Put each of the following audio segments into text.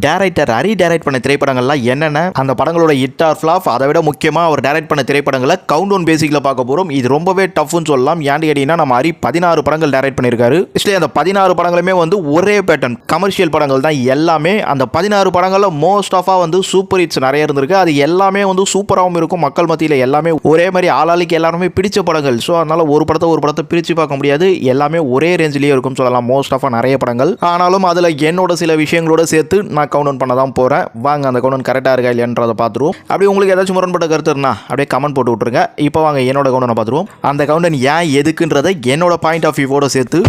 Director Hari direct பண்ண திரைப்படங்கள்லாம் என்னென்ன, அந்த படங்களோட ஹிட் ஆர் ஃப்ளாப், அதை விட முக்கியமாக அவர் டைரக்ட் பண்ண திரைப்படங்களை கவுண்ட் டவுன் பேசிக்கில் பார்க்க போகிறோம். இது ரொம்பவே டஃப்னு சொல்லலாம். ஏன்னு கேட்டீங்கன்னா நம்ம ஹரி 16 படங்கள் டைரக்ட் பண்ணியிருக்காரு. ஆக்சுவலி அந்த 16 படங்களுமே வந்து ஒரே பேட்டர்ன் கமர்ஷியல் படங்கள் தான் எல்லாமே. அந்த 16 படங்களில் மோஸ்ட் ஆஃபாக வந்து சூப்பர் ஹிட்ஸ் நிறைய இருந்திருக்கு. அது எல்லாமே வந்து சூப்பராகவும் இருக்கும். மக்கள் மத்தியில் எல்லாமே ஒரே மாதிரி ஆளாளுக்கு எல்லாருமே பிடிச்ச படங்கள். ஸோ அதனால் ஒரு படத்தை பிரித்து பார்க்க முடியாது. எல்லாமே ஒரே ரேஞ்சிலேயே இருக்கும் சொல்லலாம் மோஸ்ட் ஆஃபாக நிறைய படங்கள். ஆனாலும் அதில் என்னோட சில விஷயங்களோட சேர்த்து நான் கவுண்ட் டவுன் பண்ண தான் போகிறேன். வாங்க அந்த கவுண்ட் டவுன் கரெக்டாக இருக்கா இல்லையன்றதை பார்த்துருவோம். அப்படி உங்களுக்கு ஏதாச்சும் முரண்பட்ட கருத்து இருந்தா அப்படியே கமெண்ட் போட்டு விட்டுருங்க. இப்போ வாங்க என்னோட கவுண்ட் டவுனை பார்த்துருவோம். அந்த கவுண்ட் டவுன் ஏன் எதுக்குன்றதை என்னோட பாயிண்ட் ஆஃப் வியூவோட சேர்த்து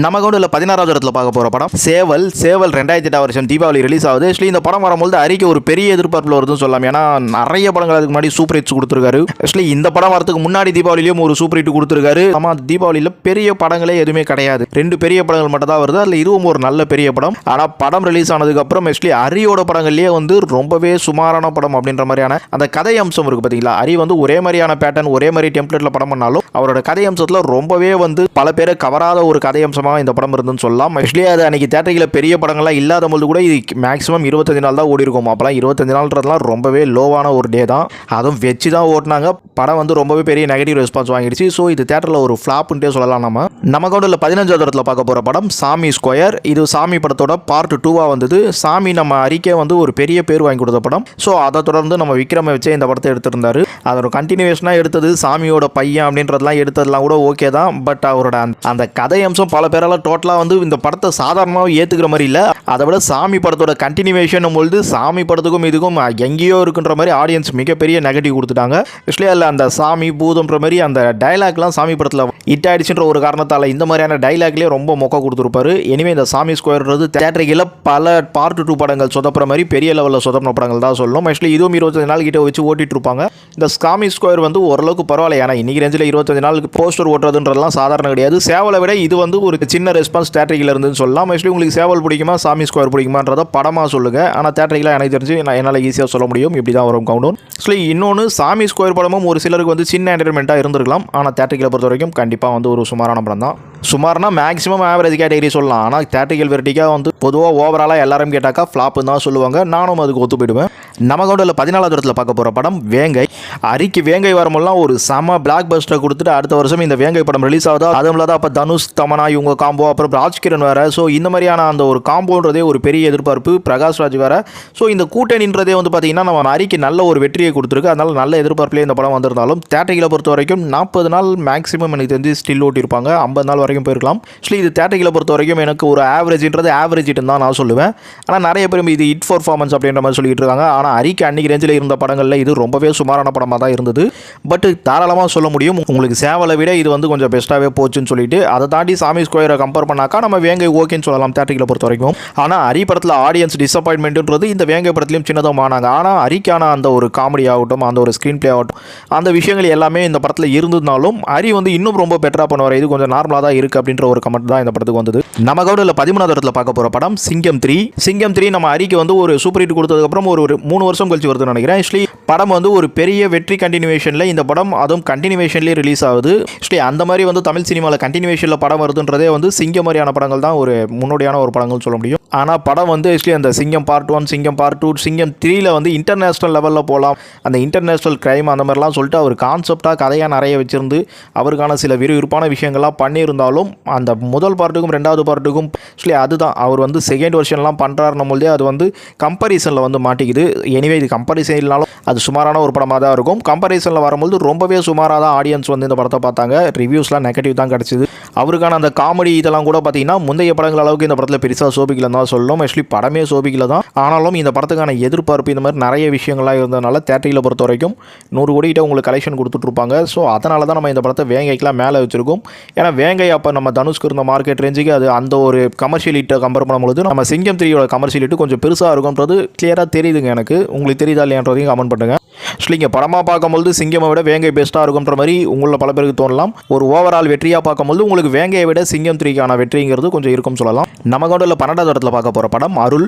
நம்ம கவுண்டில் 16வது இடத்துல பார்க்க போகிற படம் சேவல் 2008 வருஷம் தீபாவளி ரிலீஸ் ஆகுது. ஆக்சுவலி இந்த படம் வரும்போது ஹரிக்கு ஒரு பெரிய எதிர்பார்ப்பில் வருதுன்னு சொல்லலாம். ஏன்னா நிறைய படங்கள் அதுக்கு முன்னாடி சூப்பர் ஹிட்ஸ் கொடுத்துருக்காரு. ஆக்சுவலி இந்த படம் வரதுக்கு முன்னாடி தீபாவளியிலும் ஒரு சூப்பர் ஹிட் கொடுத்துருக்காரு. ஆமாம், தீபாவளியில் பெரிய படங்களே எதுவுமே கிடையாது. 2 பெரிய படங்கள் மட்டும் தான் வருது. அதில் இதுவும் ஒரு நல்ல பெரிய படம். ஆனால் படம் ரிலீஸ் ஆனதுக்கப்புறம் ஆக்சுவலி ஹரியோட படங்கள்லேயே வந்து ரொம்பவே சுமாரான படம் அப்படின்ற மாதிரியான அந்த கதை அம்சம் இருக்குது பார்த்தீங்களா. ஹரி வந்து ஒரே மாதிரியான பேட்டர்ன் ஒரே மாதிரி டெம்ப்ளேட்டில் படம் பண்ணாலும் அவரோட கதை அம்சத்தில் ரொம்பவே வந்து பல பேரை கவராத ஒரு கதை அம்சம் இந்த படம் இருந்துன்னு சொல்லலாம். ஆக்சுவலி அது அன்னைக்கு தியேட்டரில் பெரிய படங்கள்லாம் இல்லாத போது கூட இது மேக்ஸிமம் 25 நாள் தான் ஓடி இருக்கும். அப்போலாம் 25 நாள்ன்றதுலாம் ரொம்பவே லோவான ஒரு டே தான். அதுவும் வச்சு தான் ஓட்டினாங்க. படம் வந்து ரொம்பவே பெரிய நெகட்டிவ் ரெஸ்பான்ஸ் வாங்கிடுச்சு. ஸோ இது தியேட்டரில் ஒரு ஃப்ளாப்ன்ட்டே சொல்லலாம். நம்ம கவுண்டில் 15வது இடத்துல பார்க்க போகிற படம் சாமி ஸ்கொயர். இது சாமி படத்தோட பார்ட் 2 வந்தது. சாமி நம்ம அறிக்கை வந்து ஒரு பெரிய பேர் வாங்கி கொடுத்த படம். ஸோ அதை தொடர்ந்து நம்ம விக்ரமை வச்சே இந்த படத்தை எடுத்திருந்தாரு. அதோட கண்டினியூஷனாக எடுத்தது சாமியோட பையன் அப்படின்றதெல்லாம் எடுத்ததெல்லாம் கூட ஓகே தான். பட் அவரோட அந்த கதை அம்சம் பல பேரால் டோட்டலாக வந்து இந்த படத்தை சாதாரணமாக ஏற்றுக்கிற மாதிரி இல்லை. அதை விட சாமி படத்தோட கண்டினியூவேஷன் பொழுது சாமி படத்துக்கும் இதுக்கும் எங்கேயோ இருக்குன்ற மாதிரி ஆடியன்ஸ் மிகப்பெரிய நெகட்டிவ் கொடுத்துட்டாங்க. ஆக்சுவலி அதில் அந்த சாமி பூதம்ன்ற மாதிரி அந்த டைலாக்லாம் சாமி படத்தில் ஹிட் ஆயிடுச்சுன்ற ஒரு காரணத்தால் இந்த மாதிரியான டைலாக்லேயே ரொம்ப மொக்க கொடுத்துருப்பாரு. எனிவே இந்த சாமி ஸ்கொயர்ன்றது தியேட்டரில் பல பார்ட் 2 படங்கள் சொதப்புற மாதிரி பெரிய லெவலில் சொதப்பின படங்கள் தான் சொல்லணும். ஆக்சுவலி இதுவும் 25 நாள் கிட்ட வச்சு ஓட்டிட்டு இருப்பாங்க. இந்த சாமி ஸ்கொயர் வந்து ஓரளவுக்கு பரவாயில்ல. ஏன்னா இன்னைக்கு ரேஞ்சில் 25 நாளுக்கு போஸ்டர் ஓட்டுறதுன்றதுலாம் சாதாரண கிடையாது. சேவலை விட இது வந்து ஒரு சின்ன ரெஸ்பான்ஸ் தியேட்டரில் இருந்துன்னு சொல்லலாம். ஆக்சுவலி உங்களுக்கு சேவல் பிடிக்குமா சாமி ஸ்கொயர் பிடிக்குமான்றதை படமாக சொல்லுங்கள். ஆனால் தியேட்டரில் எனக்கு தெரிஞ்சு என்னால் ஈஸியாக சொல்ல முடியும். இப்படி தான் வரும் கவுண்ட் டவுன். ஆக்சுவலி இன்னொன்று சாமி ஸ்கொயர் படமும் ஒரு சிலருக்கு வந்து சின்ன என்டர்டைன்மெண்ட்டாக இருந்திருக்கலாம். ஆனால் தியேட்டரில் பொறுத்த வரைக்கும் கண்டிப்பாக வந்து ஒரு சுமாரான படம் தான். சுமார்னா மேக்ஸிமம் ஆவரேஜ் கேட்டகரி சொல்லலாம். ஆனால் தியேட்டரிக்கல் வெரைட்டிக்காக வந்து பொதுவாக ஓவராலாக எல்லாரும் கேட்டாக்கா ஃப்ளாப்னு தான் சொல்லுவாங்க. நானும் அதுக்கு ஒத்து போயிடுவேன். நம்ம கவுண்டில் 14வது இடத்துல பார்க்க போகிற படம் வேங்கை. ஹரிக்கு வேங்கை வரும்போதெல்லாம் ஒரு செம பிளாக் பஸ்டரை கொடுத்துட்டு அடுத்த வருஷம் இந்த வேங்கை படம் ரிலீஸ் ஆகுதா. அதுவும் இல்லாத அப்போ தனுஷ் தமனா இவங்க காம்போ, அப்புறம் ராஜ்கிரண் வேறு. ஸோ இந்த மாதிரியான அந்த ஒரு காம்போன்றதே ஒரு பெரிய எதிர்பார்ப்பு. பிரகாஷ் ராஜ் வேறு. ஸோ இந்த கூட்டணின்றதே வந்து பார்த்தீங்கன்னா நம்ம ஹரிக்கு நல்ல ஒரு வெற்றியை கொடுத்துருக்கு. அதனால் நல்ல எதிர்பார்ப்பிலே இந்த படம் வந்திருந்தாலும் தியேட்டரிக்கலை பொறுத்த வரைக்கும் 40 நாள் மேக்ஸிமம் எனக்கு தெரிஞ்சு ஸ்டில் ஓட்டியிருப்பாங்க. 50 நாள் வரைக்கும் போயிருக்கலாம். ஆக்சுவலி இது தியேட்டரிக்கலை பொறுத்த வரைக்கும் எனக்கு ஒரு ஆவரேஜ்ன்றது ஆவரேஜ் ஹிட்னு தான் நான் சொல்லுவேன். ஆனால் நிறைய பேர் இது ஹிட் பர்ஃபார்மன்ஸ் அப்படின்ற மாதிரி சொல்லிட்டு இருக்காங்க. ஆனால் ஹரிக்கு அன்றைக்கி ரேஞ்சில் இருந்த படங்களில் இது ரொம்பவே சுமாரான படமாக தான் இருந்தது. பட் தாராளமாக சொல்ல முடியும் உங்களுக்கு சேவலை விட இது வந்து கொஞ்சம் பெஸ்ட்டாகவே போச்சுன்னு சொல்லிட்டு. அதை தாண்டி சாமி ஸ்கொயரை கம்பேர் பண்ணாக்கா நம்ம வேங்கை ஓகேன்னு சொல்லலாம் தியேட்டரிக்கலை பொறுத்த வரைக்கும். ஆனால் ஹரி படத்தில் ஆடியன்ஸ் டிசப்பாயின்மெண்ட்ன்றது இந்த வேங்கை படத்துலையும் சின்னதாக ஆனாங்க. ஆனால் ஹரிக்கான அந்த ஒரு காமெடி ஆகட்டும், அந்த ஒரு ஸ்க்ரீன் பிளே ஆகட்டும், அந்த விஷயங்கள் எல்லாமே இந்த படத்தில் இருந்ததுனாலும் ஹரி வந்து இன்னும் ரொம்ப பெட்டராக பண்ணுவார். இது கொஞ்சம் நார்மலாக தான் இருக்குது அப்படின்ற ஒரு கமெண்ட் தான் இந்த படத்துக்கு வந்தது. நம்ம கவுண்டில் 13வது இடத்துல பார்க்க போகிற படம் சிங்கம் 3 நம்ம ஹரிக்கு வந்து ஒரு சூப்பர் ஹிட் கொடுத்ததுக்கப்புறம் ஒரு 3 வருஷம் கழிச்சு வருதுன்னு நினைக்கிறேன். ஆக்சுவலி படம் வந்து ஒரு பெரிய வெற்றி கண்டினியூவேஷனில் இந்த படம் அதுவும் கண்டினியூவேஷன்லேயே ரிலீஸ் ஆகுது. ஆக்சுவலி அந்த மாதிரி வந்து தமிழ் சினிமாவில் கண்டினியூவேஷனில் படம் வருதுன்றதே வந்து சிங்கம் மாதிரியான படங்கள் தான் ஒரு முன்னோடியான ஒரு படங்கள் சொல்ல முடியும். ஆனால் படம் வந்து ஆக்சுவலி அந்த சிங்கம் பார்ட் 1, சிங்கம் பார்ட் 2, சிங்கம் 3ல் வந்து இன்டர்நேஷ்னல் லெவலில் போகலாம். அந்த இன்டர்நேஷ்னல் கிரைம் அந்த மாதிரிலாம் சொல்லிட்டு அவர் கான்செப்டாக கதையாக நிறைய வச்சிருந்து அவருக்கான சில விறுவிறுப்பான விஷயங்கள்லாம் பண்ணியிருந்தாலும் அந்த முதல் பார்ட்டுக்கும் 2வது பார்ட்டுக்கும் ஆக்சுவலி அதுதான் அவர் வந்து செகண்ட் வெர்ஷன்லாம் பண்ணுறாருன்னும் போதே அது வந்து கம்பேரிசனில் வந்து மாட்டிக்குது. எனிவே இது கம்பேரிசன் இல்லைனாலும் அது சுமாரான ஒரு படமாக தான் இருக்கும். கம்பேரிசனில் வரும்போது ரொம்பவே சுமாராக தான் ஆடியன்ஸ் வந்து இந்த படத்தை பார்த்தாங்க. ரிவ்யூஸ்லாம் நெகட்டிவ் தான் கிடச்சிது. அவருக்கான அந்த காமெடி இதெல்லாம் கூட பார்த்தீங்கன்னா முந்தைய படங்கள் அளவுக்கு இந்த படத்தில் பெருசாக சோபிக்கலன்னு தான் சொல்லணும். ஆக்சுவலி படமே சோபிக்கல தான். ஆனாலும் இந்த படத்துக்கான எதிர்பார்ப்பு இந்த மாதிரி நிறைய விஷயங்கள்லாம் இருந்ததுனால தியேட்டரில் பொறுத்த வரைக்கும் 100 கோடி கிட்ட உங்களுக்கு கலெக்ஷன் கொடுத்துட்ருப்பாங்க. ஸோ அதனால தான் நம்ம இந்த படத்தை வேங்கைக்கெலாம் மேலே வச்சுருக்கோம். ஏன்னா வேங்கை அப்போ நம்ம தனுஷ்க்கு இருந்த மார்க்கெட் ரேஞ்சுக்கு அது அந்த ஒரு கமர்ஷியல் ஹிட்டை கம்பேர் பண்ணும்போது நம்ம சிங்கம் 3யோட கமர்ஷியல் ஹிட்டு கொஞ்சம் பெருசாக இருக்கும்ன்றது கிளியராக தெரியுதுங்க எனக்கு. உங்களுக்கு தெரியுதா இல்லையான்றதையும் கமெண்ட் பண்ணுங்கள். ஆக்சுவலி இங்கே படமாக பார்க்கும்போது சிங்கமை விட வேங்கை பெஸ்ட்டாக இருக்குன்ற மாதிரி உங்களில் பல பேருக்கு தோணலாம். ஒரு ஓவரால் வெற்றியாக பார்க்கும்போது உங்களுக்கு வேங்கையை விட சிங்கம் 3க்கான வெற்றிங்கிறது கொஞ்சம் இருக்கும் சொல்லலாம். நம்ம கவுண்டில் 12வது இடத்துல பார்க்க போகிற படம் அருள்.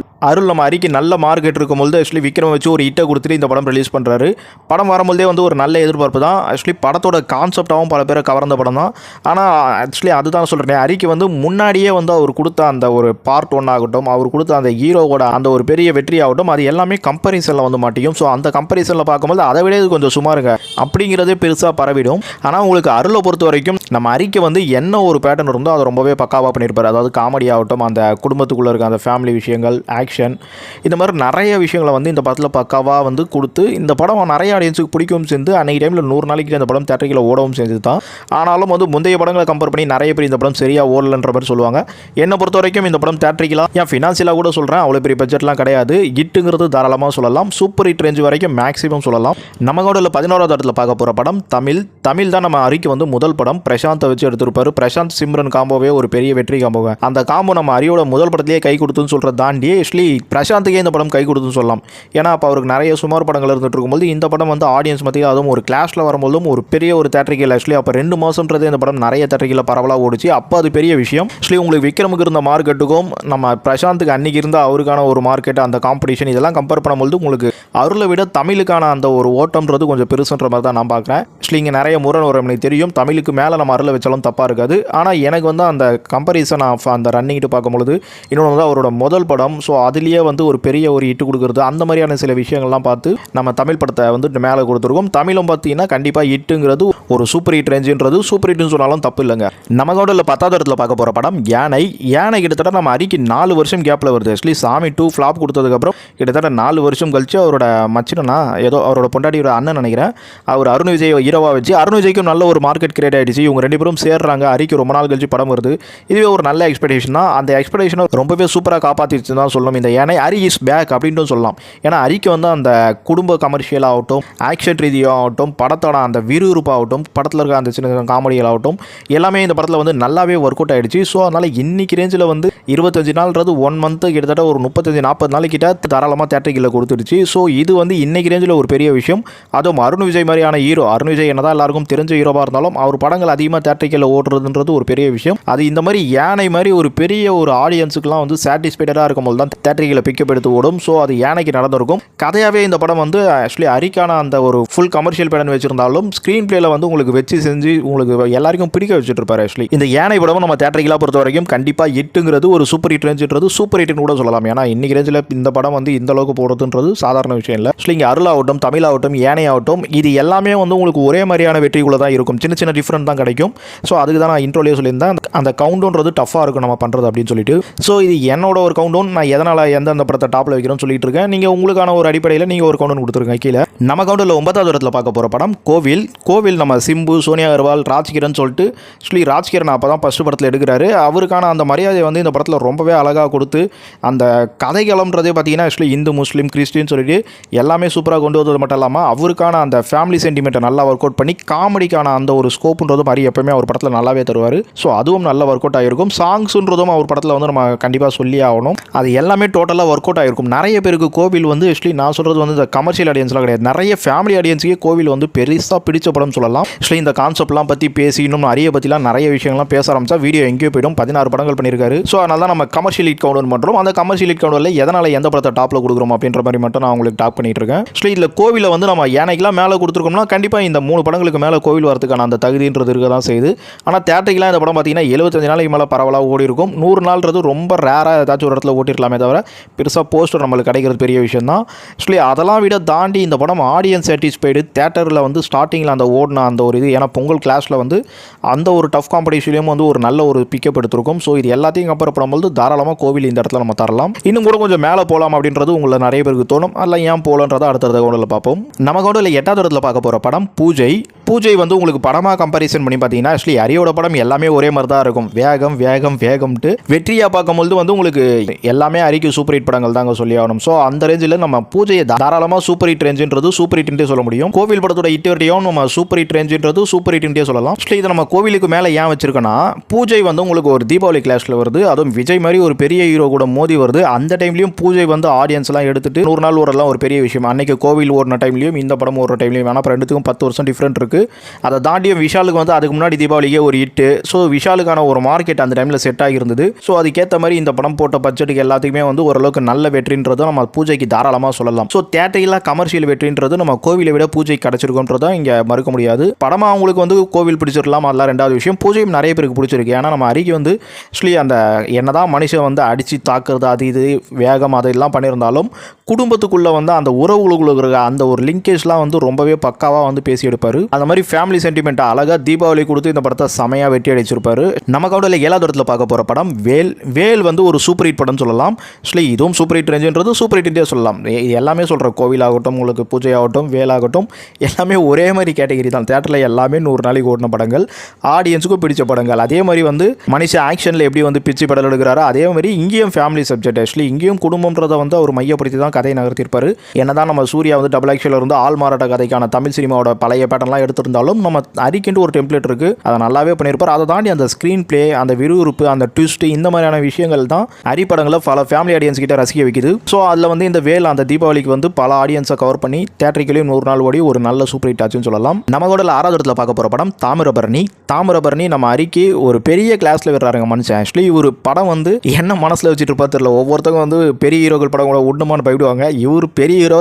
நம்ம அறிக்கை நல்ல மார்க்கெட் இருக்கும்போது ஆக்சுவலி விக்ரம் வச்சு ஒரு ஹிட்டை கொடுத்துட்டு இந்த படம் ரிலீஸ் பண்ணுறாரு. படம் வரும்போதே வந்து ஒரு நல்ல எதிர்பார்ப்பு தான். ஆக்சுவலி படத்தோட கான்செப்டாகவும் பல பேரை கவர்ந்த படம் தான். ஆனால் ஆக்சுவலி அதுதான் சொல்கிறேன், அறிக்கை வந்து முன்னாடியே வந்து அவர் கொடுத்த அந்த ஒரு பார்ட் 1 ஆகட்டும், அவர் கொடுத்த அந்த ஹீரோவோட அந்த ஒரு பெரிய வெற்றி ஆகட்டும், அது எல்லாமே கம்பேரிசனில் வந்து மாட்டியும். ஸோ அந்த கம்பேரிசனில் பார்க்கும்போது அதை விட இது கொஞ்சம் சுமாருங்க அப்படிங்கிறதே பெருசாக பரவிடும். ஆனால் உங்களுக்கு அருளை பொறுத்த வரைக்கும் நம்ம அறிக்கை வந்து என்ன ஒரு பேட்டர்ன் இருந்தோ அதை ரொம்பவே பக்காவாக பண்ணியிருப்பார். அதாவது காமெடி ஆகட்டும், அந்த குடும்பத்துக்குள்ளே இருக்க அந்த ஃபேமிலி விஷயங்கள், ஆக்ஷன், இந்த மாதிரி நிறைய விஷயங்களை வந்து இந்த படத்தில் பக்காவாக வந்து கொடுத்து இந்த படம் நிறைய ஆடியன்ஸுக்கு பிடிக்கவும் சேர்ந்து அன்றைக்கி டைமில் 100 நாளைக்கு இந்த படம் தேட்டரில் ஓடவும் செஞ்சது தான். ஆனாலும் வந்து முந்தைய படங்களை கம்பேர் பண்ணி நிறைய பேர் இந்த படம் சரியாக ஓடலன்ற மாதிரி சொல்லுவாங்க. என்னை பொறுத்த வரைக்கும் இந்த படம் தேட்டரிக்கலாக ஏன் ஃபினான்சியலாக கூட சொல்கிறேன், அவ்வளோ பெரிய பட்ஜெட்லாம் கிடையாது. ஹிட்டுங்கிறது தாராளமாக சொல்லலாம். சூப்பர் ஹிட் ரேஞ்ச் வரைக்கும் மேக்ஸிமம் சொல்லலாம். நம்ம கூட 11வது இடத்துல பார்க்க போகிற படம் தமிழ் தான் நம்ம அறிக்கை வந்து முதல் படம் பிரசாந்தை வச்சு எடுத்திருப்பாரு. பிரசாந்த் சிம்ரன் காம்போவே ஒரு பெரிய வெற்றி காம்போங்க. அந்த காம்போ நம்ம அரியோட முதல் படத்திலேயே கை கொடுத்துன்னு சொல்கிறத தாண்டி ஆக்சுவலி பிரசாந்துக்கே இந்த படம் கை கொடுத்துன்னு சொல்லலாம். ஏன்னா அப்போ அவருக்கு நிறைய சுமார் படங்கள் இருந்துட்டு இருக்கும்போது இந்த படம் வந்து ஆடியன்ஸ் மத்தியில் அதுவும் ஒரு கிளாஸில் வரும்போதும் ஒரு பெரிய ஒரு தேட்டரிக்கல் ஆக்சுவலி அப்போ 2 மாதம்ன்றதே இந்த படம் நிறைய தேட்டரிக்கல பரவலாக ஓடிச்சு. அப்போ அது பெரிய விஷயம். ஆக்சுவலி உங்களுக்கு விக்ரமுக்கு இருந்த மார்க்கெட்டுக்கும் நம்ம பிரசாந்துக்கு அன்றைக்கி இருந்த அவருக்கான ஒரு மார்க்கெட், அந்த காம்படிஷன் இதெல்லாம் கம்பேர் பண்ணும்போது உங்களுக்கு அருளை விட தமிழுக்கான அந்த ஒரு ஓட்டம்ன்றது கொஞ்சம் பெருசுன்ற மாதிரி தான் நான் பார்க்குறேன். ஆக்சுவலி இங்கே நிறைய முரண் வரும் எனக்கு தெரியும். தமிழுக்கு மேலே நம்ம அருளை வச்சாலும் தப்பாக இருக்காது. ஆனால் எனக்கு வந்து அந்த கம்பேரிசன் ஆஃப் அந்த ரன்னிங்கிட்டு பார்க்கும்பொழுது இன்னொன்று வந்து அவரோட முதல் படம், ஸோ அதுலேயே வந்து ஒரு பெரிய ஒரு ஹிட்டு கொடுக்குறது, அந்த மாதிரியான சில விஷயங்கள்லாம் பார்த்து நம்ம தமிழ் படத்தை வந்து மேலே கொடுத்துருக்கோம். தமிழும் பார்த்தீங்கன்னா கண்டிப்பாக ஹிட்டுங்கிறது ஒரு சூப்பர் ஹிட் ரேஞ்சுன்றது சூப்பர் ஹிட்னு சொன்னாலும் தப்பு இல்லைங்க. நம்ம கூட 10வது இடத்துல பார்க்க போகிற படம் யானை கிட்டத்தட்ட நம்ம அறிக்கை 4 வருஷம் கேப்பில் வருது. ஆக்சுவலி சாமி 2 ஃப்ளாப் கொடுத்ததுக்கப்புறம் கிட்டத்தட்ட 4 வருஷம் கழிச்சு அவரோட மச்சினா ஏதோ அவரோட பொண்டாட்டியோட அண்ணன் நினைக்கிறேன், அவர் அருண் விஜய் ஹீரோவாக வச்சு அருண் விஜய்க்கும் நல்ல ஒரு மார்க்கெட் கிரியேட் ஆகிடுச்சு. இவங்க 2 பேரும் சேர்றாங்க. அறிக்கை ரொம்ப நாள் கழிச்சு படம் வருது. இதுவே ஒரு நல்ல எக்ஸ்பெக்டேஷன் தான். அந்த எக்ஸ்பெக்டேஷனை ரொம்பவே சூப்பராக காப்பாற்றிடுச்சு தான் சொல்லணும். இந்த யானை அரி இஸ் பேக் அப்படின்ட்டு சொல்லலாம். ஏன்னா அறிக்கை வந்து அந்த குடும்ப கமர்ஷியல் ஆகட்டும், ஆக்ஷன் ரீதியாகட்டும், படத்தோட அந்த விறுவிறுப்பாகட்டும், படத்தில் இருக்க அந்த சின்ன காமெடிகள் ஆகட்டும், எல்லாமே இந்த படத்தில் வந்து நல்லாவே ஒர்க் அவுட் ஆகிடுச்சு. ஸோ அதனால் இன்னைக்கு ரேஞ்சில் வந்து 25 நாள்ன்றது 1 மந்த் கிட்டத்தட்ட ஒரு 35-40 நாளைக்கிட்ட தாராளமாக தேட்டரிக்கில் கொடுத்துடுச்சு. ஸோ இது வந்து இன்னைக்கு ரேஞ்சில் ஒரு பெரிய விஷயம். அதுவும் அருண் விஜய் மாதிரியான ஹீரோ, அருண் விஜய் என்னதான் எல்லாருக்கும் தெரிஞ்ச ஹீரோவாக இருந்தாலும் அவர் படங்கள் அதிகமாக தேட்டரிக்கில் ஓடுறதுன்றது ஒரு பெரிய விஷயம். அது இந்த மாதிரி யானை மாதிரி ஒரு பெரிய ஒரு ஆடியன்ஸுக்குலாம் வந்து சாட்டிஸ்ஃபைடாக இருக்கும்போது தான் தேட்டரிக்கில் பிக்கப் எடுத்து ஓடும். ஸோ அது யானைக்கு நடந்திருக்கும். கதையாகவே இந்த படம் வந்து ஆக்சுவலி அரிக்கான அந்த ஒரு ஃபுல் கமர்ஷியல் பேட்டர்ன் வச்சிருந்தாலும் ஸ்க்ரீன் பிளேல வந்து உங்களுக்கு வச்சு செஞ்சு உங்களுக்கு எல்லாருக்கும் பிடிக்க வச்சுட்டு இருப்பாரு. ஆக்சுவலி இந்த யானை படமும் நம்ம தேட்டரிக்கலாக பொறுத்த வரைக்கும் கண்டிப்பாக ஹிட்டுங்கிறது ஒரு சூப்பர் ஹிட் ரேஞ்சுன்றது சூப்பர் ஹிட்னு கூட சொல்லலாம். ஏன்னா இன்னைக்கு ரேஞ்சில் இந்த படம் வந்து இந்த அளவுக்கு போடுறதுன்றது சாதாரண விஷயம் இல்லை. ஆக்சுவலி இங்கே அருளாகட்டும், தமிழாகட்டும், யானையாகட்டும், இது எல்லாமே வந்து உங்களுக்கு ஒரே மாதிரியான வெற்றிக்குள்ளே தான் இருக்கும். சின்ன சின்ன டிஃப்ரெண்ட் தான் கிடைக்கும். ஸோ அதுக்கு தான் நான் இன்ட்ரோலேயே சொல்லியிருந்தேன், அந்த கவுண்டவுன்றது டஃபாக இருக்கும் நம்ம பண்ணுறது அப்படின்னு சொல்லிட்டு. ஸோ இது என்னோட ஒரு கவுண்டவுன். நான் எதனால் எந்தெந்த படத்தை டாப்பில் வைக்கிறோன்னு சொல்லிட்டு இருக்கேன். நீங்கள் உங்களுக்கான ஒரு அடிப்படையில் நீங்கள் ஒரு கவுண்டவுன் கொடுத்துருங்க கீழே. நம்ம கவுண்டரில் 9வது இடத்துல பார்க்க போகிற படம் கோவில் நம்ம சிம்பு, சோனியா அகர்வால், ராஜ்கிரண் சொல்லிட்டு ஆக்சுவலி ராஜ்கிரண் அப்போ தான் ஃபஸ்ட்டு படத்தில் எடுக்கிறாரு. அவருக்கான அந்த மரியாதையை வந்து இந்த படத்தில் ரொம்பவே அழகாக கொடுத்து அந்த கதைகளம்ன்றதே பார்த்தீங்கன்னா ஆக்சுவலி இந்து, முஸ்லீம், கிறிஸ்டின் சொல்லிட்டு எல்லாமே சூப்பராக கொண்டு வந்தது மட்டும் இல்லாமல் அவருக்கான அந்த ஃபேமிலி சென்டிமெண்ட்டை நல்லா ஒர்க் அவுட் பண்ணி காமெடிக்கான அந்த ஒரு ஸ்கோப்புன்றது மாதிரி எப்பவுமே அவர் படத்தில் நல்லாவே தருவார். ஸோ அதுவும் நல்ல ஒர்க் அவுட் ஆகிருக்கும். சாங்ஸுன்றதும் அவர் படத்தில் வந்து நம்ம கண்டிப்பாக சொல்லி ஆகணும். அது எல்லாமே டோட்டலாக ஒர்க் அவுட் ஆகிருக்கும். நிறைய பேருக்கு கோவில் வந்து ஆக்சுவலி நான் சொல்கிறது வந்து இந்த கமர்ஷியல் ஆடியன்ஸ்லாம் கிடையாது. நிறைய ஃபேமிலி ஆடியன்ஸுக்கே கோவில் வந்து பெருசாக பிடிச்ச படம் சொல்லலாம். ஆக்சுவலி இந்த கான்செப்ட்லாம் பற்றி பேசி இன்னும் நிறைய பற்றிலாம் நிறைய விஷயங்கள்லாம் பேச ஆரம்பிச்சா வீடியோ எங்கேயோ போய்டும். 16 படங்கள் பண்ணியிருக்காரு. ஸோ அதனால தான் நம்ம கமர்ஷியல் ஹிட் கவுண்டர் பண்ணுறோம். அந்த கமர்ஷியல் ஹிட் கவுண்டரில் எதனால் எந்த படத்தை டாப்பில் கொடுக்குறோம் அப்படின்ற மாதிரி மட்டும் நான் உங்களுக்கு டாப் பண்ணிட்டு இருக்கேன். ஆக்சுவலி இதில் கோவிலை வந்து நம்ம யானைக்கெல்லாம் மேலே கொடுத்துருக்கோம்னா கண்டிப்பாக இந்த 3 படங்களுக்கு மேலே கோவில் வரதுக்கான அந்த தகுதின்றது இருக்க தான் செய்யுது. ஆனால் தேட்டரிக்கெலாம் இந்த படம் பார்த்தீங்கன்னா 75 நாளைக்கு மேலே பரவலாக ஓடி இருக்கும். 100 நாள்ன்றது ரொம்ப ரேராக ஏதாச்சும் ஒரு இடத்துல ஓட்டிருக்கலாமே தவிர பெருசாக போஸ்டர் நம்மளுக்கு கிடைக்கிறது பெரிய விஷயம் தான். ஆக்சுவலி அதெல்லாம் விட தாண்டி இந்த படம் ஆடியன்ஸ் சாட்டிஸ்ஃபைடு. தேட்டரில் வந்து ஸ்டார்டிங்கில் அந்த ஓடின அந்த ஒரு இது, ஏன்னா பொங்கல் கிளாஸில் வந்து அந்த ஒரு டஃப் காம்படிஷன்லேயும் வந்து ஒரு நல்ல ஒரு பிக்கப் எடுத்திருக்கும். ஸோ இது எல்லாத்தையும் கம்பேர் பண்ணும்போது தாராளமாக கோவில் இந்த இடத்துல நம்ம தரலாம். இன்னும் கூட கொஞ்சம் மேலே போகலாம் அப்படின்றது உங்களை நிறைய பேருக்கு தோணும். அதில் ஏன் போகலன்றதை அடுத்த கவுண்டில் பார்ப்போம். நம்ம கவுண்டில் 8வது இடத்துல பார்க்க போகிற படம் பூஜை வந்து உங்களுக்கு படமாக கம்பேரிசன் பண்ணி பார்த்தீங்கன்னா ஆக்சுவலி அரியோட படம் எல்லாமே ஒரே மாதிரி தான் இருக்கும். வேகம்ட்டு வெற்றியாக பார்க்கும்போது வந்து உங்களுக்கு எல்லாமே அரிக்கு சூப்பர் ஹிட் படங்கள் தாங்க சொல்லி ஆகணும். ஸோ அந்த ரேஞ்சில் நம்ம பூஜையை தாராளமாக சூப்பர் ஹிட் ரேஞ்சுன்றது சூப்பர் ஹிட்ன்றே சொல்ல முடியும். கோவில் படத்தோட ஹிட் வரையும் நம்ம சூப்பர் ஹிட் ரேஞ்சுன்றது சூப்பர் ஹிட்ன்றே சொல்லலாம். ஆக்சுவலி இதை நம்ம கோவிலுக்கு மேலே ஏன் வச்சிருக்கோன்னா பூஜை வந்து உங்களுக்கு ஒரு தீபாவளி கிளாஸில் வருது. அதுவும் விஜய் மாதிரி ஒரு பெரிய ஹீரோ கூட மோதி வருது. அந்த டைம்லையும் பூஜை வந்து ஆடியன்ஸ்லாம் எடுத்துட்டு 100 நாள் ஓடலாம் ஒரு பெரிய விஷயம். அன்னைக்கு கோவில் ஓடுன டைம்லையும் இந்த படம் ஓடுற டைம்லையும் ஆனால் ரெண்டுத்துக்கும் 10 வருஷம் டிஃப்ரெண்ட் இருக்குது. அதை தாண்டியும் விஷாலுக்கு வந்து அதுக்கு முன்னாடி தீபாவளிக்கே ஒரு ஹிட்டு. ஸோ விஷாலுக்கான ஒரு மார்க்கெட் அந்த டைமில் செட் ஆகியிருந்தது. ஸோ அதுக்கேற்ற மாதிரி இந்த படம் போட்ட பட்ஜெட்டுக்கு எல்லாத்துக்குமே வந்து ஓரளவுக்கு நல்ல வெற்றின்றதும் நம்ம பூஜைக்கு தாராளமாக சொல்லலாம். ஸோ தேட்டரில் கமர்ஷியல் வெற்றின்றது நம்ம கோவிலை விட பூஜை கிடச்சிருக்கோன்றதான் இங்கே மறுக்க முடியாது. படமாக அவங்களுக்கு வந்து கோவில் பிடிச்சிடலாம், அதெல்லாம் ரெண்டாவது விஷயம். பூஜையும் நிறைய பேருக்கு பிடிச்சிருக்கு. ஏன்னா நம்ம அறிக்கை வந்து ஆக்சுவலி அந்த என்னதான் மனுஷன் வந்து அடித்து தாக்குறது அது இது வேகம் அதெல்லாம் பண்ணியிருந்தாலும் குடும்பத்துக்குள்ளே வந்து அந்த உறவுகளுக்குள்ள இருக்கிற அந்த ஒரு லிங்கேஜ்லாம் வந்து ரொம்பவே பக்காவாக வந்து பேசி எடுப்பார். அந்த மாதிரி ஃபேமிலி சென்டிமெண்ட்டாக அழகாக தீபாவளி கொடுத்து இந்த படத்தை செமையாக வெட்டி அடிச்சிருப்பாரு. நம்ம கவுண்டில் 7வது இடத்துல பார்க்க போகிற படம் வேல். வேல் வந்து ஒரு சூப்பர் ஹிட் படம்னு சொல்லலாம். ஆக்சுவலி இதுவும் சூப்பர் ஹிட் ரேஞ்சுன்றது சூப்பர் ஹிட்ன்றே சொல்லலாம். எல்லாமே சொல்கிறேன், கோவில் ஆகட்டும், உங்களுக்கு பூஜை ஆகட்டும், வேல் ஆகட்டும், எல்லாமே ஒரே மாதிரி கேட்டகரி தான். தேட்டரில் எல்லாமே 100 நாளைக்கு ஓடின படங்கள், ஆடியன்ஸுக்கும் பிடிச்ச படங்கள். அதே மாதிரி வந்து மனுஷன் ஆக்ஷனில் எப்படி வந்து பிச்சு படம் எடுக்கிறாரோ அதே மாதிரி இங்கேயும் ஃபேமிலி சப்ஜெக்ட். ஆக்சுவலி இங்கேயும் குடும்பம்ன்றதை வந்து அவர் மையப்படுத்தி தான் கதையை நகர்த்திருப்பார். என்னதான் நம்ம சூர்யா வந்து டபுள் ஆக்ஷனில் இருந்து ஆள் மாறாட்ட கதைக்கான தமிழ் சினிமாவோட பழைய பேட்டர்லாம் எடுத்திருந்தாலும் நம்ம அரிக்கின்ற ஒரு டெம்ப்ளேட் இருக்குது, அதை நல்லாவே பண்ணியிருப்பார். அதை தாண்டி அந்த ஸ்க்ரீன் பிளே, அந்த விறுவிறுப்பு, அந்த ட்விஸ்ட், இந்த மாதிரியான விஷயங்கள் தான் அரிப்படங்களை பல ஃபேமிலி ஆடியன்ஸ் கிட்ட ரசிக்க வைக்குது. ஸோ அதில் வந்து இந்த வேல் அந்த தீபாவளிக்கு வந்து பல ஆடியன்ஸை கவர் பண்ணி தேட்டரிக்கலையும் 100 நாள் ஓடி ஒரு நல்ல சூப்பர் ஹிட் ஆச்சுன்னு சொல்லலாம். நம்ம கூட 6வது இடத்துல பார்க்க போகிற படம் தாமிரபரணி. தாமிரபரணி நம்ம அறிக்கை ஒரு பெரிய கிளாஸில் வர்றாருங்க மனுஷன். ஆக்சுவலி ஒரு படம் வந்து என்ன மனசில் வச்சுட்டு இருப்பா தெரியல. ஒவ்வொருத்தவங்க வந்து பெரிய ஹீரோக்கள் படம் கூட உண்ணுமான்னு போயிடுவாங்க. இவர் பெரிய ஹீரோ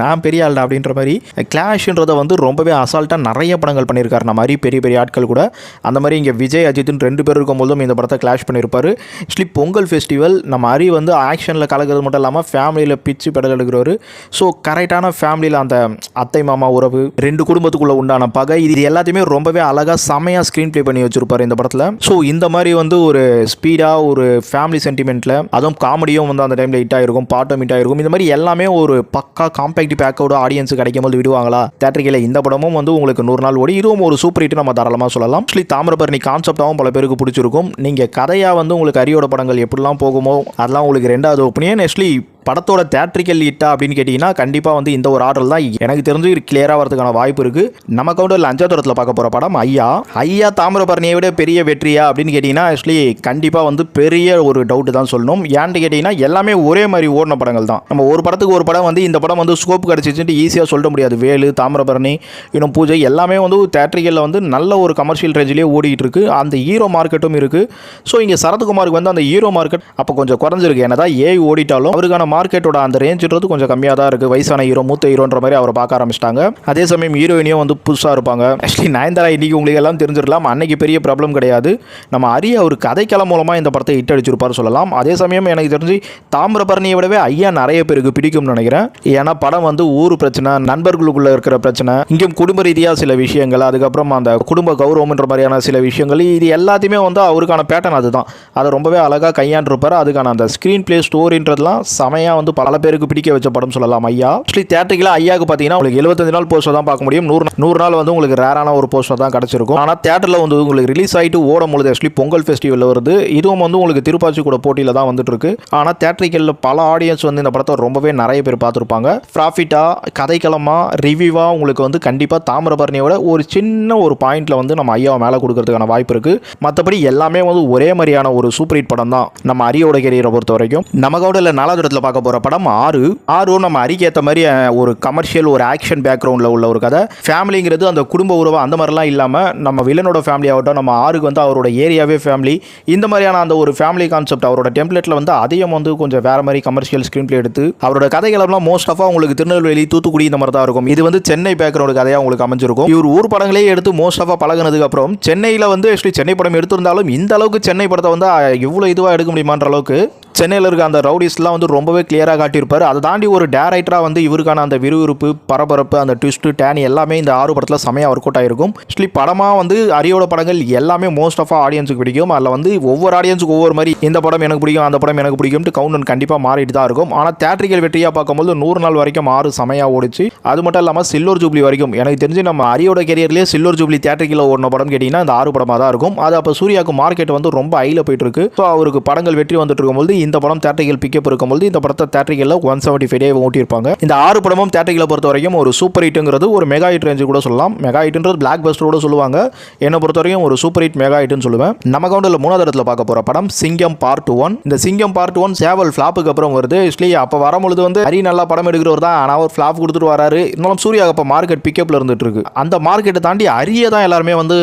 நான் பெரிய ஆள்டா அப்படின்ற மாதிரி கிளாஷ்ன்றதை வந்து ரொம்பவே அசால்ட்டாக நிறைய படங்கள் பண்ணியிருக்காரு. நம்ம மாதிரி பெரிய பெரிய ஆட்கள் கூட அந்த மாதிரி இங்கே விஜய் அஜித்னு 2 பேர் இருக்கும்போதும் இந்த படத்தை கிளாஷ் பண்ணியிருப்பார். ஆக்சுவலி பொங்கல் ஃபெஸ்டிவல் நம்ம அரி வந்து ஆக்ஷனில் கலக்கிறது மட்டும் இல்லாமல் ஃபேமிலியில் பிச்சு பெடல் எடுக்கிறவர். ஸோ கரெக்டான ஃபேமிலியில் அந்த அத்தை மாமா உறவு, 2 குடும்பத்துக்குள்ளே உண்டான பகை, இது எல்லாத்தையுமே ரொம்பவே அழகாக செமையாக ஸ்க்ரீன் ப்ளே பண்ணி வச்சிருப்பார் இந்த படத்தில். ஸோ இந்த மாதிரி வந்து ஒரு ஸ்பீடாக ஒரு ஃபேமிலி சென்டிமெண்ட்டில் அதுவும் காமெடியும் வந்து அந்த டைமில் ஹிட் ஆகிருக்கும், பாட்டும் ஹிட் ஆகிருக்கும். இந்த மாதிரி எல்லாமே ஒரு பக்கா காம்பேக்ட் பேக்கோட ஆடியன்ஸ் கிடைக்கும் போது விடுவாங்களா தேட்டரில். இந்த படமும் வந்து உங்களுக்கு 100 நாள் ஓடி இதுவும் ஒரு சூப்பர் ஹிட் நம்ம தாராளமாக சொல்லலாம். ஆக்சுவலி தாமிரபரணி கான்செப்டாகவும் பல பேருக்கு பிடிச்சிருக்கும். நீங்கள் கதையாக வந்து உங்களுக்கு அரியோட படங்கள் எப்படிலாம் போகுமோ அதெல்லாம் உங்களுக்கு 2வது ஒப்பீனியன். ஆக்சுவலி படத்தோட தேட்ரிக்கல் ஹிட்டா அப்படின்னு கேட்டிங்கன்னா கண்டிப்பாக வந்து இந்த ஒரு ஆர்டர் தான் எனக்கு தெரிஞ்சு கிளியராக வரதுக்கான வாய்ப்பு இருக்குது. நம்ம கவுண்டரில் 5வது இடத்துல பார்க்க போகிற படம் ஐயா. ஐயா தாமிரபரணியை விட பெரிய வெற்றியா அப்படின்னு கேட்டிங்கன்னா ஆக்சுவலி கண்டிப்பாக வந்து பெரிய ஒரு டவுட்டு தான் சொல்லணும். ஏன்னு கேட்டிங்கன்னா எல்லாமே ஒரே மாதிரி ஓடின படங்கள் தான். நம்ம ஒரு படத்துக்கு ஒரு படம் வந்து இந்த படம் வந்து ஸ்கோப் கிடச்சிச்சுட்டு ஈஸியாக சொல்ல முடியாது. வேலு, தாமிரபரணி, இன்னும் பூஜை எல்லாமே வந்து தேட்ரிக்கலில் வந்து நல்ல ஒரு கமர்ஷியல் ரேஞ்சிலே ஓடிட்டு இருக்கு. அந்த ஹீரோ மார்க்கெட்டும் இருக்குது. ஸோ இங்கே சரத்குமாருக்கு வந்து அந்த ஹீரோ மார்க்கெட் அப்போ கொஞ்சம் குறைஞ்சிருக்கு. என்னதான் ஏஐ ஓடிட்டாலும் அவருக்கான மார்க்கெட்டோட அந்த ரேஞ்சுன்றது கொஞ்சம் கம்மியாக தான் இருக்குது. வயசான ஹீரோ, மூத்த ஹீரோன்ற மாதிரி அவரை பார்க்க ஆரம்பிச்சிட்டாங்க. அதே சமயம் ஹீரோயினியும் வந்து புதுசாக இருப்பாங்க. ஆக்சுவலி நயன்தாரா இன்னைக்கு உங்களுக்கு எல்லாம் தெரிஞ்சிடலாம், அன்னைக்கு பெரிய ப்ராப்ளம் கிடையாது. நம்ம அரிய ஒரு கதைக்களம் மூலமாக இந்த படத்தை ஹிட் அடிச்சிருப்பார் சொல்லலாம். அதே சமயம் எனக்கு தெரிஞ்சு தாமிரபரணியை விடவே ஐயா நிறைய பேருக்கு பிடிக்கும்னு நினைக்கிறேன். ஏன்னா படம் வந்து ஊர் பிரச்சனை, நண்பர்களுக்குள்ள இருக்கிற பிரச்சனை, இங்கேயும் குடும்ப ரீதியாக சில விஷயங்கள், அதுக்கப்புறம் அந்த குடும்ப கௌரவம்ன்ற மாதிரியான சில விஷயங்கள், இது எல்லாத்தையுமே வந்து அவருக்கான பேட்டர்ன் அதுதான். அதை ரொம்பவே அழகாக கையாண்டிருப்பார். அதுக்கான அந்த ஸ்க்ரீன் பிளே ஸ்டோரின்றதுலாம் செமையாக வந்து பல பேருக்கு பிடிக்க வச்ச படம் சொல்லலாம் ஐயா. ஆக்சுவலி தேட்டரில் ஐயாவுக்கு பார்த்தீங்கன்னா உங்களுக்கு 75 நாள் போஸ்டர் தான் பார்க்க முடியும். 100 நாள் வந்து உங்களுக்கு ரேரான ஒரு போஸ்டர் தான் கிடச்சிருக்கும். ஆனால் தேட்டரில் வந்து உங்களுக்கு ரிலீஸ் ஆகிட்டு ஓடும் பொழுது ஆக்சுவலி பொங்கல் ஃபெஸ்டிவல் வருது. இதுவும் வந்து உங்களுக்கு திருப்பாச்சி கூட போட்டியில் தான் வந்துட்டு இருக்கு. ஆனால் தேட்டரிக்கலில் பல ஆடியன்ஸ் வந்து இந்த படத்தை ரொம்பவே நிறைய பேர் பார்த்துருப்பாங்க. ப்ராஃபிட்டாக, கதைக்களமாக, ரிவ்யூவாக உங்களுக்கு வந்து கண்டிப்பாக தாமிரபரணியோட ஒரு சின்ன ஒரு பாயிண்ட்ல வந்து நம்ம ஐயாவை மேலே கொடுக்கறதுக்கான வாய்ப்பு இருக்கு. மற்றபடி எல்லாமே வந்து ஒரே மாதிரியான ஒரு சூப்பர் ஹிட் படம் தான் நம்ம அரியோட கெரியரை பொறுத்த வரைக்கும். நம்ம கவுண்டில் 4வது இடத்துல பார்க்க போகிற படம் ஆறு. நம்ம அறிக்கேற்ற மாதிரி ஒரு கமர்ஷியல் ஒரு ஆக்ஷன் பேக்ரவுண்டில் உள்ள ஒரு கதை. ஃபேமிலிங்கிறது அந்த குடும்ப உறவு அந்த மாதிரிலாம் இல்லாமல் நம்ம வில்லனோட ஃபேமிலி ஆகட்டும், நம்ம ஆறுக்கு வந்து அவரோட ஏரியாவே ஃபேமிலி, இந்த மாதிரியான அந்த ஒரு ஃபேமிலி கான்செப்ட் அவரோட டெம்ப்ளேட்டில் வந்து அதையும் வந்து கொஞ்சம் வேற மாதிரி கமர்ஷியல் ஸ்க்ரீன் பிளே எடுத்து அவரோட கதைகளெல்லாம் மோஸ்ட் ஆஃபாக உங்களுக்கு திருநெல்வேலி, தூத்துக்குடி இந்த மாதிரி தான் இருக்கும். இது வந்து சென்னை பேக்ரவுண்ட் கதையாக உங்களுக்கு அமைஞ்சிருக்கும். இவர் ஊர் படங்களே எடுத்து மோஸ்ட் ஆஃபாக பழகினதுக்கு அப்புறம் சென்னையில் வந்து ஆக்சுவலி சென்னை படம் எடுத்திருந்தாலும் இந்த அளவுக்கு சென்னை படத்தை வந்து இவ்வளோ இதுவாக எடுக்க முடியுமான்ற அளவுக்கு சென்னையில் இருக்க அந்த ரவுடிஸ்லாம் வந்து ரொம்பவே கிளியராக காட்டியிருப்பார். அதை தாண்டி ஒரு டேரக்டராக வந்து இவருக்கான அந்த விறுவிறுப்பு, பரபரப்பு, அந்த ட்விஸ்ட்டு, டேன் எல்லாமே இந்த ஆறு படத்தில் செமையாக ஒர்க் அவுட் ஆகிருக்கும். ஆக்சுவலி படமாக வந்து அரியோட படங்கள் எல்லாமே மோஸ்ட் ஆஃப் ஆடியன்ஸுக்கு பிடிக்கும். அதில் வந்து ஒவ்வொரு ஆடியன்ஸுக்கு ஒவ்வொரு மாதிரி இந்த படம் எனக்கு பிடிக்கும், அந்த படம் எனக்கு பிடிக்கும்ட்டு கவுண்ட் கண்டிப்பாக மாறிட்டு தான் இருக்கும். ஆனால் தேட்டரிக்கல் வெற்றியாக பார்க்கும்போது 100 நாள் வரைக்கும் ஆறு செமையாக ஓடிச்சு. அது மட்டும் இல்லாமல் சில்வர் ஜூப்ளி வரைக்கும் எனக்கு தெரிஞ்சு நம்ம அரியோட கேரியர்லேயே சில்வர் ஜூப்ளி தேட்டரிக்கல் ஓடின படம் கேட்டிங்கன்னா இந்த ஆறு படமாக தான் இருக்கும். அது அப்போ சூர்யாவுக்கு மார்க்கெட் வந்து ரொம்ப ஹையில் போயிட்டு இருக்கு. ஸோ அவருக்கு படங்கள் வெற்றி வந்துட்டு இருக்கும்போது இந்த படம் தேட்டரிக்கல் பிக்கப் இருக்கும்போது இந்த படத்தை தேட்டரிக்கலில் 175 டே ஓட்டியிருப்பாங்க. இந்த 6 படமும் தேட்டரிக்கலை பொறுத்த வரைக்கும் ஒரு சூப்பர் ஹிட்டுங்கிறது ஒரு மெகா ஹிட் ரேஞ்சு கூட சொல்லலாம். மெகா ஹிட்ன்றது பிளாக் பஸ்டர் கூட சொல்லுவாங்க. என்னை பொறுத்த வரைக்கும் ஒரு சூப்பர் ஹிட் மெகா ஹிட்னு சொல்லுவேன். நம்ம கவுண்டில் 3வது இடத்துல பார்க்க போகிற படம் சிங்கம் பார்ட் 1. இந்த சிங்கம் பார்ட் 1 சேவல் ஃப்ளாப்புக்கு அப்புறம் வருது. ஆக்சுவலி அப்போ வரும்பொழுது வந்து ஹரி நல்லா படம் எடுக்கிறவர் தான், ஆனால் ஒரு ஃப்ளாப் கொடுத்துட்டு வராரு. இருந்தாலும் சூர்யா அப்போ மார்க்கெட் பிக்கப்பில் இருந்துட்டு இருக்கு. அந்த மார்க்கெட்டை தாண்டி ஹரியை தான் எல்லாருமே வந்து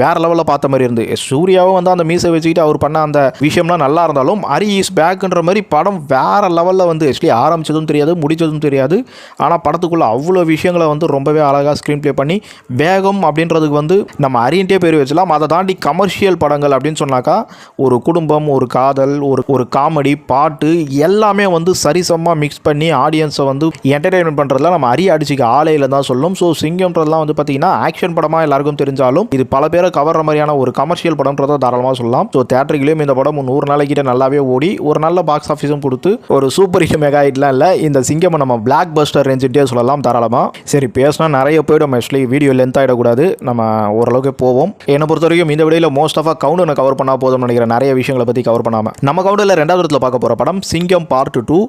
வேற லெவலில் பார்த்த மாதிரி இருந்து. சூர்யாவும் வந்து அந்த மீசை வச்சுக்கிட்டு அவர் பண்ண அந்த விஷயம்லாம் நல்லா இருந்தாலும் ஹரி இஸ் பேக்ன்ற மாதிரி படம் வேற லெவலில் வந்து ஆக்சுவலி ஆரம்பிச்சதும் தெரியாது, முடிச்சதும் தெரியாது. ஆனால் படத்துக்குள்ள அவ்வளோ விஷயங்களை வந்து ரொம்பவே அழகாக ஸ்க்ரீன் ப்ளே பண்ணி வேகம் அப்படின்றதுக்கு வந்து நம்ம ஹரின்ட்டே பேர் வச்சலாம். அதை தாண்டி கமர்ஷியல் படங்கள் அப்படின்னு சொன்னாக்கா ஒரு குடும்பம், ஒரு காதல், ஒரு காமெடி, பாட்டு எல்லாமே வந்து சரிசமமாக மிக்ஸ் பண்ணி ஆடியன்ஸை வந்து என்டர்டெயின்மெண்ட் பண்ணுறதுல நம்ம ஹரி அடிச்சுக்க ஆலையில் தான் சொல்லும். ஸோ சிங்கம்ன்றதுலாம் வந்து பார்த்தீங்கன்னா ஆக்ஷன் படமாக எல்லாருக்கும் தெரிஞ்சாலும் இது பல பேரை கவர்ற மாதிரியான ஒரு கமர்ஷியல் படம்ன்றதை தாராளமாக சொல்லலாம். ஸோ தேட்டரிலையும் இந்த படம் 100 நாளைக்கிட்ட நல்லாவே ஓடி ஒரு நல்ல பாக்ஸ் ஆஃபீஸும் கொடுத்து ஒரு சூப்பர் ஹிட் மெகா ஹிட்லாம் இல்லை. இந்த சிங்கம் நம்ம பிளாக் பஸ்டர் ரேஞ்சுட்டே சொல்லலாம் தாராளமாக. சரி, பேசினா நிறைய போய்டும். ஆக்சுவலி வீடியோ லென்த் ஆகிடக்கூடாது, நம்ம ஓரளவுக்கு போவோம். என்னை பொறுத்த வரைக்கும் இந்த வீடியோவில் மோஸ்ட் ஆஃப் கவுண்டனை கவர் பண்ணால் போதும்னு நினைக்கிற நிறைய விஷயங்களை பற்றி கவர் பண்ணாமல் நம்ம கவுண்டில் 2வது இடத்துல பார்க்க போகிற படம் சிங்கம் பார்ட் 2.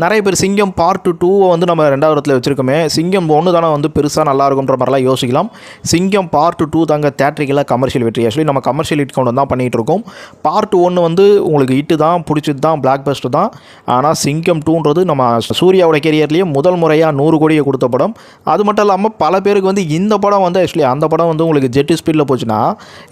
நிறைய பேர் சிங்கம் பார்ட் 2 வந்து நம்ம 2வது இடத்துல வச்சிருக்கோமே, சிங்கம் 1 தானே வந்து பெருசாக நல்லா இருக்குன்ற மாதிரிலாம் யோசிக்கலாம். சிங்கம் பார்ட் 2 தாங்க தேட்டரிக்கலாக கமர்ஷியல் வெற்றி. ஆக்சுவலி நம்ம கமர்ஷியல் ஹிட் கவுண்ட் தான் பண்ணிகிட்டு இருக்கோம். பார்ட் 1 வந்து உங்களுக்கு ஹிட்டு தான், பிடிச்சது தான், பிளாக் பஸ்டர் தான். ஆனால் சிங்கம் 2ன்றது நம்ம சூர்யாவோட கெரியர்லேயே முதல் முறையாக 100 கோடியை கொடுத்த படம். அது மட்டும் இல்லாமல் பல பேருக்கு வந்து இந்த படம் வந்து ஆக்சுவலி அந்த படம் வந்து உங்களுக்கு ஜெட் ஸ்பீடில் போச்சுன்னா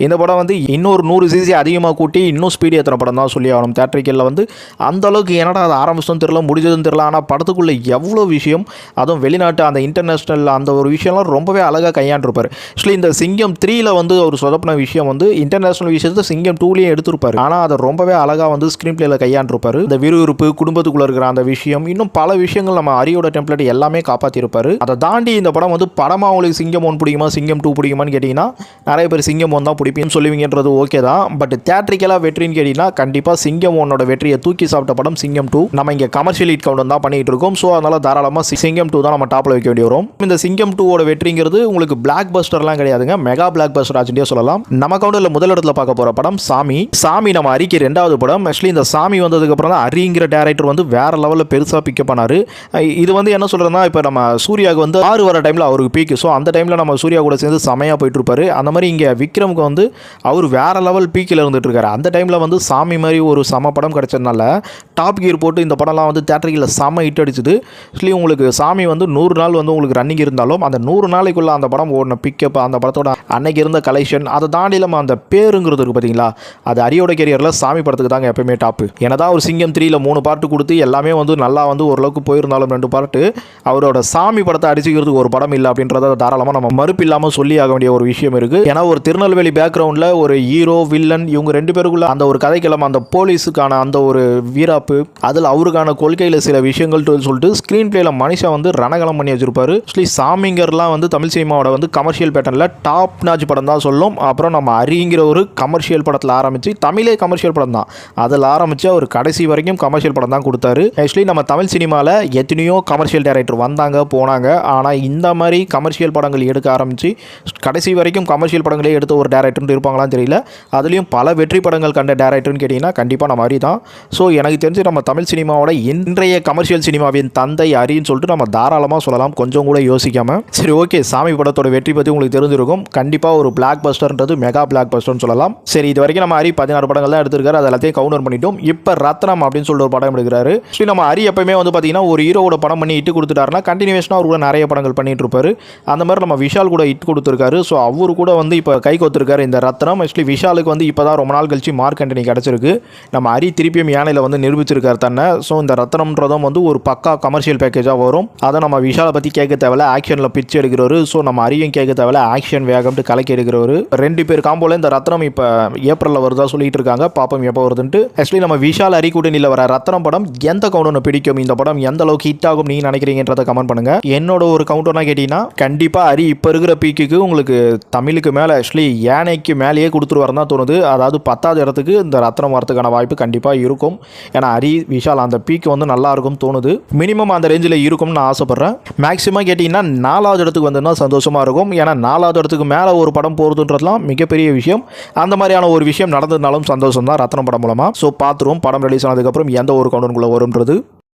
இந்த படம் வந்து இன்னொரு 100 சிசி அதிகமாக கூட்டி இன்னும் ஸ்பீடு ஏற்றுற படம் தான் சொல்லி ஆகணும். தேட்டரிக்கலில் வந்து அந்தளவுக்கு என்னடா அது ஆரம்பிச்சதும் தெரியல, முடிஞ்சதும் தெரியல. ஆனால் படத்துக்குள்ளே எவ்வளோ விஷயம், அதுவும் வெளிநாட்டு அந்த இன்டர்நேஷ்னல் அந்த ஒரு விஷயம்லாம் ரொம்பவே அழகாக கையாண்டிருப்பார். ஆக்சுவலி இந்த சிங்கம் 3ல் வந்து ஒரு சொதப்பின விஷயம் வந்து இன்டர்நேஷ்னல் விஷயத்தை சிங்கம் 2லேயும் எடுத்திருப்பார். ஆனால் அதை ரொம்பவே அழகாக வந்து ஸ்க்ரீன் பிளேல கையாண்டிருப்பாரு. இந்த விறுவிறுப்பு, குடும்பத்துக்குள்ள இருக்கிற அந்த விஷயம், இன்னும் பல விஷயங்கள் நம்ம ஹரியோட டெம்ப்ளேட் எல்லாமே காப்பாற்றிருப்பாரு. அதை தாண்டி இந்த படம் வந்து படமா உங்களுக்கு சிங்கம் 1 பிடிக்குமா சிங்கம் 2 பிடிக்குமான்னு கேட்டிங்கன்னா நிறைய பேர் சிங்கம் 1 தான் பிடிப்பீங்கன்னு சொல்லுவீங்கன்றது ஓகே தான். பட் தேட்டரிக்கலாக வெற்றின்னு கேட்டிங்கன்னா கண்டிப்பாக சிங்கம் 1ஓட வெற்றியை தூக்கி சாப்பிட்ட படம் சிங்கம் 2. நம்ம இங்கே கமர்ஷியல் ஹிட் கவுண்ட் தான் பண்ணிட்டு இருக்கோம். ஸோ அதனால தாராளமாக சிங்கம் 2 தான் நம்ம டாப்பில் வைக்க வேண்டி வரும். இந்த சிங்கம் 2ஓட வெற்றிங்கிறது உங்களுக்கு பிளாக் பஸ்டர்லாம் கிடையாதுங்க, மெகா பிளாக் பஸ்டர் ஆச்சுட்டே சொல்லலாம். நம்ம கவுண்டில் முதல் இடத்துல பார்க்க போகிற படம் சாமி. சாமி நம்ம ஹரிக்கு 2வது படம். ஆக்சுவலி இந்த சாமி வந்ததுக்கப்புறம் தான் ஹரிங்கிற டேரக்டர் வந்து வேறு லெவலில் பெருசாக பிக்கப் பண்ணார். இது வந்து என்ன சொல்கிறதுனா இப்போ நம்ம சூர்யாவுக்கு வந்து 6 வர டைமில் அவருக்கு பீக்கு. ஸோ அந்த டைமில் நம்ம சூர்யா கூட சேர்ந்து செமையாக போயிட்டுருப்பாரு. அந்த மாதிரி இங்கே விக்ரமுக்கு வந்து அவர் வேறு லெவல் பீக்கில் இருந்துட்டு இருக்காரு. அந்த டைமில் வந்து சாமி மாதிரி ஒரு சம படம் கிடச்சதுனால டாப் கியர் போட்டு இந்த படம்லாம் வந்து தேட்டரில் செம ஹிட் அடிச்சுது. ஆக்சுவலி உங்களுக்கு சாமி வந்து 100 நாள் வந்து உங்களுக்கு ரன்னிங் இருந்தாலும் அந்த 100 நாளைக்குள்ளே அந்த படம் ஓடின பிக்கப், அந்த படத்தோட அன்னைக்கு இருந்த கலெக்ஷன், அதை தாண்டி நம்ம அந்த பேருங்கிறது இருக்குது பார்த்தீங்களா, அது ஹரியோட கேரியரில் சாமி படத்துக்கு தாங்க எப்பயுமே டாப்பு. என்னதான் ஒரு சிங்கம் 3ல் 3 பார்ட்டு கொடுத்து எல்லாமே வந்து நல்லா வந்து ஓரளவுக்கு போயிருந்தாலும் 2 பார்ட்டு அவரோட சாமி படத்தை அடிச்சுக்கிறதுக்கு ஒரு படம் இல்லை அப்படின்றத தாராளமாக நம்ம மறுப்பு இல்லாமல் சொல்லி ஆக வேண்டிய ஒரு விஷயம் இருக்குது. ஏன்னா ஒரு திருநெல்வேலி பேக்ரவுண்டில் ஒரு ஹீரோ, வில்லன் இவங்க 2 பேருக்குள்ள அந்த ஒரு கதைக்கிழமை அந்த போலீஸுக்கான அந்த ஒரு வீராப்பு, அதில் அவருக்கான கொள்கையில் சில விஷயங்கள் சொல்லிட்டு ஸ்க்ரீன் பிளேல மனுஷன் வந்து ரணகலம் பண்ணி வச்சிருப்பாரு. ஆக்சுவலி சாமிங்கர்லாம் வந்து தமிழ் சினிமாவோட வந்து கமர்ஷியல் பேட்டர்னில் டாப் நாச் படம் தான் சொல்லும். அப்புறம் நம்ம ஹரிங்கிற ஒரு கமர்ஷியல் படத்தில் ஆரம்பித்து தமிழே கமர்ஷியல் படம் தான், அதில் ஆரம்பித்து அவர் கடைசி வரைக்கும் கமர்ஷியல் படம் தான் கொடுத்தாரு. ஆக்சுவலி நம்ம தமிழ் சினிமாவில் எத்தனையோ கமர்ஷியல் டைரக்டர் வந்தாங்க போனாங்க. ஆனால் இந்த மாதிரி கமர்ஷியல் படங்கள் எடுக்க ஆரம்பித்து கடைசி வரைக்கும் கமர்ஷியல் படங்களே எடுத்த ஒரு டேரக்டர்னு இருப்பாங்களான்னு தெரியல. அதுலேயும் பல வெற்றி படங்கள் கண்ட டேரக்டர்னு கேட்டிங்கன்னா கண்டிப்பாக நம்ம ஹரி தான். ஸோ எனக்கு தெரிஞ்சு நம்ம தமிழ் சினிமாவோட இன்றைய கமர்ஷியல் சினிமாவின் தந்தை ஹரின்னு சொல்லிட்டு நம்ம தாராளமாக சொல்லலாம், கொஞ்சம் கூட யோசிக்காமல். சரி, ஓகே, சாமி படத்தோட வெற்றி பற்றி உங்களுக்கு தெரிஞ்சிருக்கும். கண்டிப்பாக ஒரு பிளாக் பஸ்டர்ன்றது மெகா பிளாக் பஸ்டர்னு சொல்லலாம். சரி, இது வரைக்கும் நம்ம ஹரி 16 படங்கள் தான் எடுத்திருக்காரு, அது எல்லாத்தையும் கவுண்டர் பண்ணிட்டோம். இப்போ ரத்னம் அப்படின்னு சொல்லிட்டு ஒரு படம் எடுக்கிறாரு. சரி, நம்ம ஹரி எப்பவுமே வந்து பார்த்தீங்கன்னா ஒரு ஹீரோட படம் பண்ணி இட்டு கொடுத்துட்டாருன்னா கண்டினியூஷனாக அவர் கூட நிறைய படங்கள் பண்ணிட்டு இருப்பாரு. அந்த மாதிரி நம்ம விஷால் கூட இட்டு கொடுத்துருக்காரு. ஸோ அவரு கூட வந்து இப்போ கை கொத்துருக்காரு இந்த ரத்னம். ஆக்சுவலி விஷாலுக்கு வந்து இப்போ தான் ரொம்ப நாள் கழிச்சு மார்க் ஆண்டனி கிடச்சிருக்கு. நம்ம ஹரி திருப்பியும் யானையில் வந்து நிரூபிச்சிருக்காரு தன்னை. ஸோ இந்த ரத்னம்ன்றதும் வந்து ஒரு பக்கா கமர்ஷியல் பேக்கேஜாக வரும். அதை நம்ம விஷாலை பற்றி கேட்க தேவையில்ல, ஆக்ஷனில் பிச்சு எடுக்கிறவர். ஸோ நம்ம ஹரியும் கேட்க தேவையில்ல, ஆக்ஷன் வேகம்ட்டு கலக்கி எடுக்கிறவர். 2 பேர் காம்போல இந்த ரத்னம் இப்போ ஏப்ரலில் வருதா சொல்லிட்டு இருக்காங்க, பாப்போம் எப்போ வருதுன்ட்டு. ஆக்சுவலி நம்ம விஷால் ஹரி கூட்டணியில் வர ரத்னம் படம் எந்த கவுண்டர்னு பிடிக்கும், இந்த படம் எந்த அளவுக்கு ஹிட் ஆகும் நீங்க நினைக்கிறீங்கன்றதை கமெண்ட் பண்ணுங்க. என்னோட ஒரு கவுண்டர்னா கேட்டீங்கன்னா கண்டிப்பாக ஹரி இப்போ இருக்கிற பீக்குக்கு உங்களுக்கு தமிழுக்கு மேலே ஆக்சுவலி யானைக்கு மேலேயே கொடுத்துருவாருன்னு தான் தோணுது. அதாவது 10வது இடத்துக்கு இந்த ரத்னம் வரதுக்கான வாய்ப்பு கண்டிப்பாக இருக்கும். ஏன்னா ஹரி விஷால் அந்த பீக்கு வந்து நல்லா இருக்கும் தோணுது. மினிமம் அந்த ரேஞ்சில் இருக்கும்னு நான் ஆசைப்படுறேன். மேக்ஸிமம் கேட்டிங்கன்னா 4வது இடத்துக்கு வந்ததுன்னா சந்தோஷமாக இருக்கும். ஏன்னா 4வது இடத்துக்கு மேலே ஒரு படம் போகிறதுன்றதுலாம் மிகப்பெரிய விஷயம். அந்த மாதிரியான ஒரு விஷயம் நடந்ததுனாலும் சந்தோஷம் தான் ரத்னம் படம் மூலமாக. ஸோ பார்த்துருவோம், படம் ரிலீஸ் ஆனதுக்கப்புறம் எந்த ஒரு கவுண்டனுக்குள்ளே வரும்ன்றது.